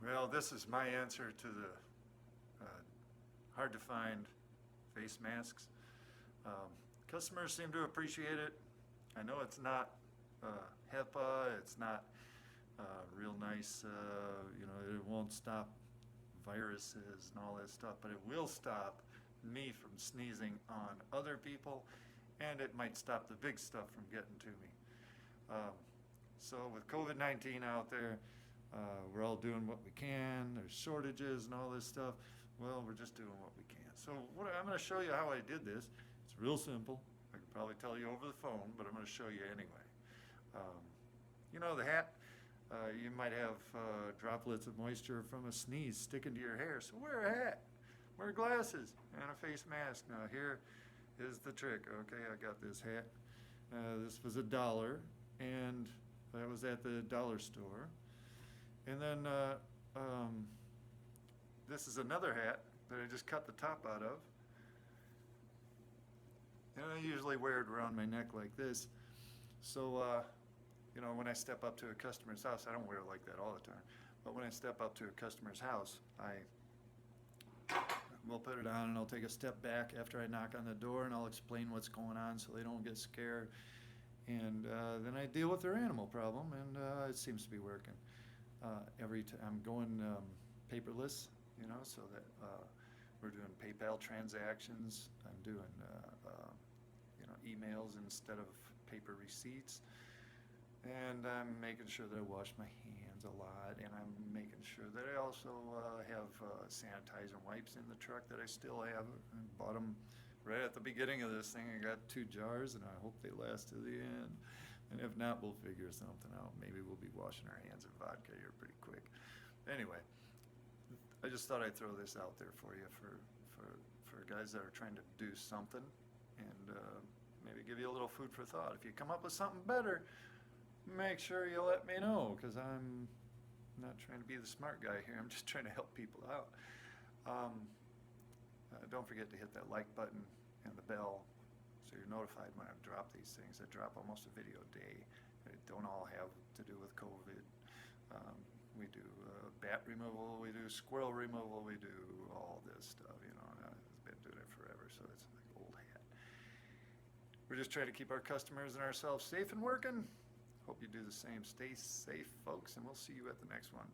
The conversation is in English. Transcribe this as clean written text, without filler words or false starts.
Well, this is my answer to the hard to find face masks. Customers seem to appreciate it. I know it's not HEPA, it's not real nice, it won't stop viruses and all that stuff, but it will stop me from sneezing on other people, and it might stop the big stuff from getting to me. So with COVID-19 out there, we're all doing what we can. There's shortages and all this stuff. Well, we're just doing what we can. So I'm going to show you how I did this. It's real simple. I could probably tell you over the phone, but I'm going to show you anyway. The hat, you might have droplets of moisture from a sneeze sticking to your hair. So wear a hat, wear glasses, and a face mask. Now here is the trick. Okay, I got this hat. This was $1, and that was at the dollar store. And then this is another hat that I just cut the top out of. And I usually wear it around my neck like this. So, when I step up to a customer's house, I don't wear it like that all the time. But when I step up to a customer's house, I will put it on and I'll take a step back after I knock on the door and I'll explain what's going on so they don't get scared. And then I deal with their animal problem, and it seems to be working. Every time I'm going paperless, so that we're doing PayPal transactions. I'm doing emails instead of paper receipts, and I'm making sure that I wash my hands a lot, and I'm making sure that I also have sanitizer wipes in the truck that I still have. I bought them right at the beginning of this thing. I got 2 jars, and I hope they last to the end. And if not, we'll figure something out. Maybe we'll be washing our hands in vodka here pretty quick. Anyway, I just thought I'd throw this out there for you, for guys that are trying to do something, and maybe give you a little food for thought. If you come up with something better, make sure you let me know, because I'm not trying to be the smart guy here. I'm just trying to help people out. Don't forget to hit that like button and the bell so you're notified when I drop these things. I drop almost a video a day. They don't all have to do with COVID. We do bat removal, we do squirrel removal, we do all this stuff, and I've been doing it forever, so it's like old hat. We're just trying to keep our customers and ourselves safe and working. Hope you do the same. Stay safe, folks, and we'll see you at the next one.